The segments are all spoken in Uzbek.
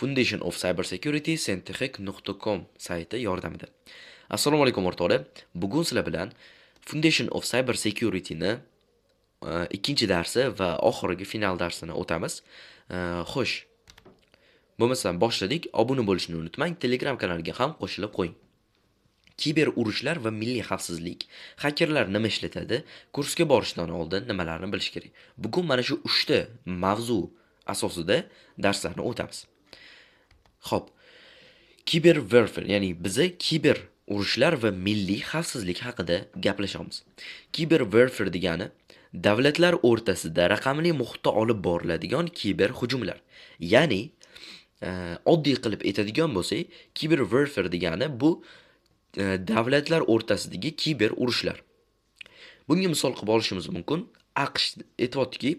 Foundation of Cybersecurity centexec.com sayti yordamida. Assalomu alaykum o'rtoqlar. Bugun sizlar bilan Foundation of Cybersecurity'ni ikkinchi darsi va oxirgi final darsini o'tamiz. Xo'sh. Bo'lmasam boshladik. Obuna bo'lishni unutmang. Telegram kanaliga ham qo'shilib qo'ying. Kiber urushlar va milliy xavfsizlik. Hakerlar nima ishlatadi? Kursga borishdan oldin nimalarni bilish kerak? Bugun mana shu 3 ta mavzu asosida darslarni o'tamiz. Xo'p. Kiber warfare, ya'ni biza kiber urushlar va milliy xavfsizlik haqida gaplashamiz. Kiber warfare degani davlatlar o'rtasida raqamli muhitda olib boriladigan kiber hujumlar. Ya'ni oddiy qilib aytadigan bo'lsak, kiber warfare degani bu davlatlar o'rtasidagi kiber urushlar. Bunga misol qilib olishimiz mumkin. AQSh aytayotdiki,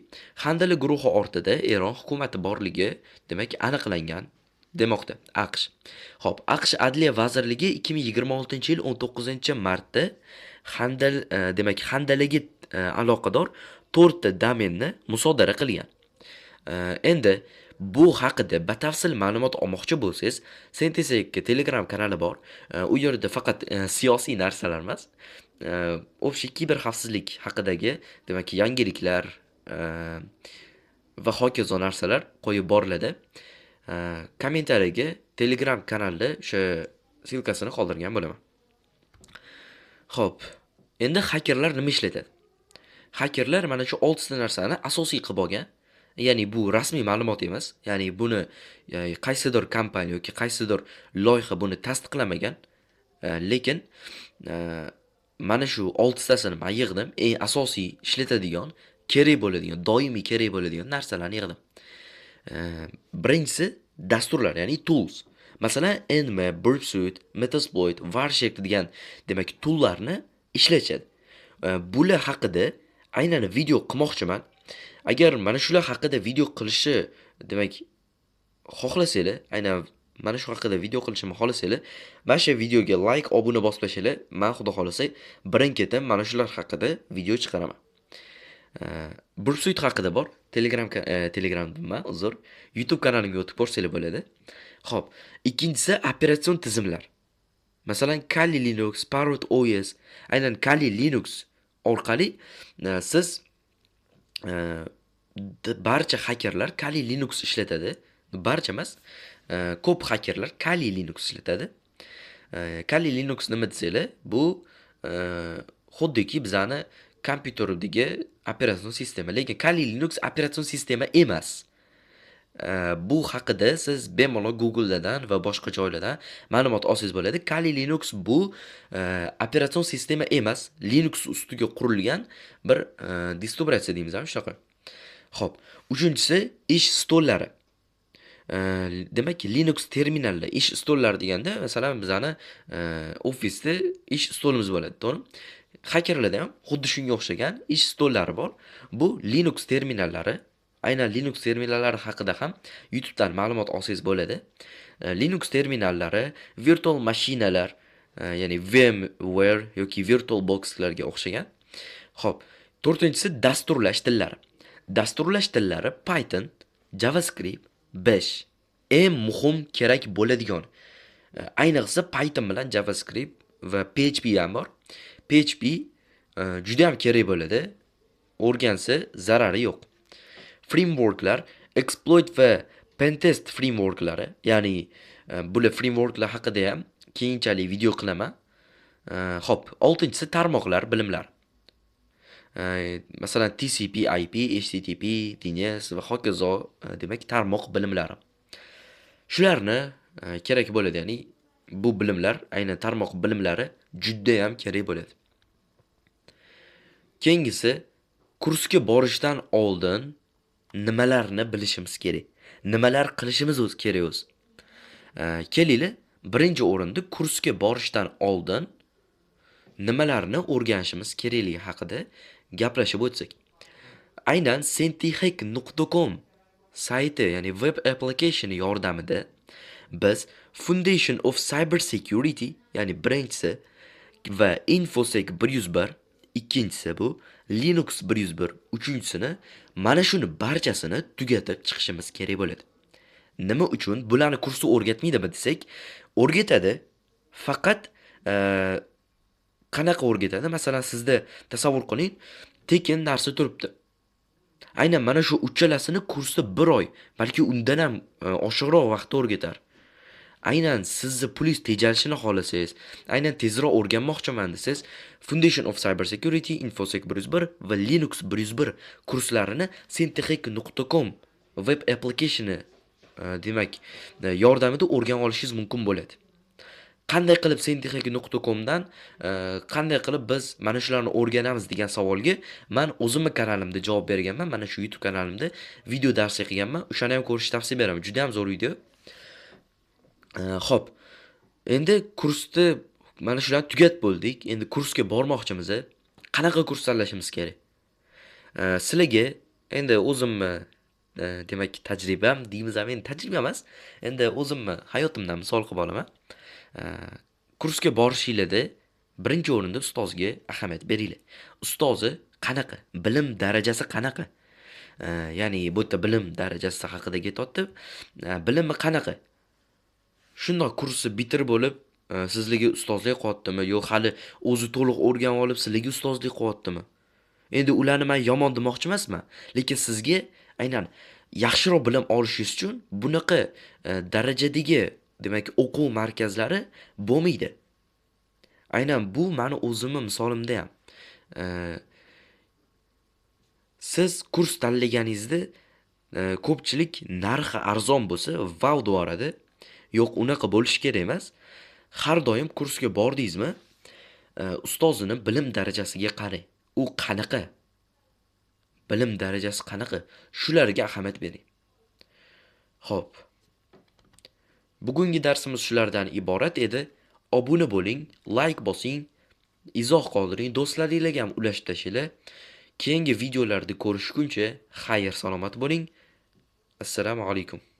Handala guruhi ortida Eron hukumati borligi, demak, aniqlangan demoqda AQSh. Xo'p, AQSh Adliya vazirligi 2026-yil 19-martda demak, Handalaga aloqador 4 ta domenni musodara qilgan. Endi bu haqida batafsil ma'lumot olmoqchi bo'lsangiz, Centexec Telegram kanali bor. U yerda faqat siyosiy narsalar emas, общий kiber xavfsizlik haqidagi, demak, yangiliklar va hokazo narsalar qo'yib boriladi. Kommentariyaga Telegram kanalda o'sha silkasini qoldirgan bo'laman. Xo'p, endi hakerlar nima ishlatadi? Hakerlar mana shu 6 ta narsani asosiy qilib olgan. Ya'ni bu rasmiy ma'lumot emas. Ya'ni buni qaysidir kompaniya yoki qaysidir loyiha buni tasdiqlamagan. Lekin mana shu 6 tasini men yig'dim. Eng asosiy ishlatadigan, kerak bo'ladigan, doimiy kerak bo'ladigan narsalarni yig'dim. Birinchisi dasturlar, ya'ni tools. Masalan, Nmap, Burpsuite, Metasploit, Warshek degan, demak, toollarni ishlatadi. Bular haqida aynan video qilmoqchiman. Agar mana shular haqida video qilishni, demak, xohlasanglar, aynan mana shu haqida video qilishimni xohlasanglar, mana shu videoga like, obuna bosib tashlaylar. Men xudo xolasa, birin-ketin mana shular haqida video chiqaraman. Burpsuite haqida bor. Telegramda, uzr. YouTube kanalimga o'tib ko'rsanglar bo'ladi. Xo'p, ikkinchisi operatsion tizimlar. Masalan, Kali Linux, Parrot OS, aynan Kali Linux orqali siz barcha hakerlar Kali Linux ishlatadi. Barcha emas, ko'p hakerlar Kali Linux ishlatadi. Kali Linux nima desanglar, bu xuddiki bizani kompyuterdagi operatsion sistema. Lekin Kali Linux operatsion sistema emas. Bu haqida siz bemalol Google'dan va boshqa joylardan ma'lumot olsangiz bo'ladi. Kali Linux bu operatsion sistema emas, Linux ustiga qurilgan bir distributsiya deymiz, shunaqa. Xo'p, uchinchisi ish stollari. Demak, Linux terminalda ish stollari deganda, masalan, bizani ofisda ish stolimiz bo'ladi, to'g'rimi? Hakerlarda ham xuddi shunga o'xshagan ish stollari bor. Bu Linux terminallari. Aynan Linux terminallari haqida ham YouTube dan ma'lumot olsangiz bo'ladi. Linux terminallari virtual mashinalar, ya'ni VMware yoki VirtualBoxlarga o'xshagan. Xo'p, to'rtinchisi dasturlash tillari. Dasturlash tillari Python, JavaScript, Bash. Eng muhim kerak bo'ladigan. Ayniqsa Python bilan JavaScript va PHP ham bor. PHP juda ham kerak bo'ladi. O'rgansa zarari yo'q. Frameworklar, exploit va pentest frameworklari, ya'ni bular frameworklar haqida ham keyinchalik video qilaman. Xo'p, 6-si tarmoqlar, bilimlar. Masalan, TCP/IP, HTTP, DNS va hokazo, demak, tarmoq bilimlari. Shularni kerak bo'ladi, ya'ni bu bilimlar, aynan tarmoq bilimlari juda ham kerak bo'ladi. Keyingisi, kursga borishdan oldin nimalarni bilishimiz kerak? Nimalar qilishimiz kerak o'zi? Kelinglar, birinchi o'rinda kursga borishdan oldin nimalarni o'rganishimiz kerakligi haqida gaplashib o'tsak. Aynan centexec.com sayti, ya'ni web application yordamida biz Foundation of Cybersecurity, ya'ni birinchisi va InfoSec 101, ikkinchisi bu Linux 101, uchinchisini mana shuni barchasini tugatib chiqishimiz kerak bo'ladi. Nima uchun bularni kursi o'rgatmaydimi desak, o'rgatadi. Faqat eee, qanaqa o'rgatadi? Masalan, sizda tasavvur qiling, tekin darsi turibdi. Aynan mana shu uchalasini kursda 1 oy, balki undan ham oshiqroq vaqtda o'rgatar. Aynan sizni pulingiz tejalishini xohlasangiz, aynan tezroq o'rganmoqchiman desangiz, Foundation of Cyber Security, InfoSec 101 va Linux 101 kurslarini sentexek.com web applicationi demak yordamida o'rganib olishingiz mumkin bo'ladi. Qanday qilib sentexek.com dan qanday qilib biz mana shularni o'rganamiz degan savolga men o'zimning kanalimda javob berganman. Mana shu YouTube kanalimda video dars qilganman. O'shani ham ko'rishni tavsiya beraman. Juda ham zo'r video. Xo'p. Endi kursni mana shularni tugatib bo'ldik. Endi kursga bormoqchimiz. Qanaqa kurs tanlashimiz kerak? Sizlarga endi o'zimni demak tajribam deymiz ham, endi tajriba emas. Endi o'zimni hayotimdan misol qilib olaman. Kursga borishingizda birinchi o'rinda ustozga ahamiyat beringlar. Ustozi qanaqa? Bilim darajasi qanaqa? Ya'ni bu yerda bilim darajasi haqida ketyapti. Bilimi qanaqa? Shundoq kursni bitirib bo'lib, sizlarga ustozlik qilyaptimi yo hali o'zi to'liq o'rganib olib sizlarga ustozlik qilyaptimi? Endi ularni men yomon demoqchi emasman, lekin sizga aynan yaxshiroq bilim olishingiz uchun bunaqa darajadagi demak o'quv markazlari bo'lmaydi. Aynan bu meni o'zimning misolimda ham. Siz kurs tanlaganingizda ko'pchilik narxi arzon bo'lsa, vau deyoradi. Yo'q, unaqa bo'lishi kerak emas. Har doim kursga bordingizmi, ustozining bilim darajasiga qarang. U qanaqa? Bilim darajasi qanaqa? Shularga ahamiyat bering. Xo'p. Bugungi darsimiz shulardan iborat edi. Obuna bo'ling, like bosing, izoh qoldiring, do'stlaringizga ham ulashib tashlang. Keyingi videolarda ko'rishguncha xayr salomat bo'ling. Assalomu alaykum.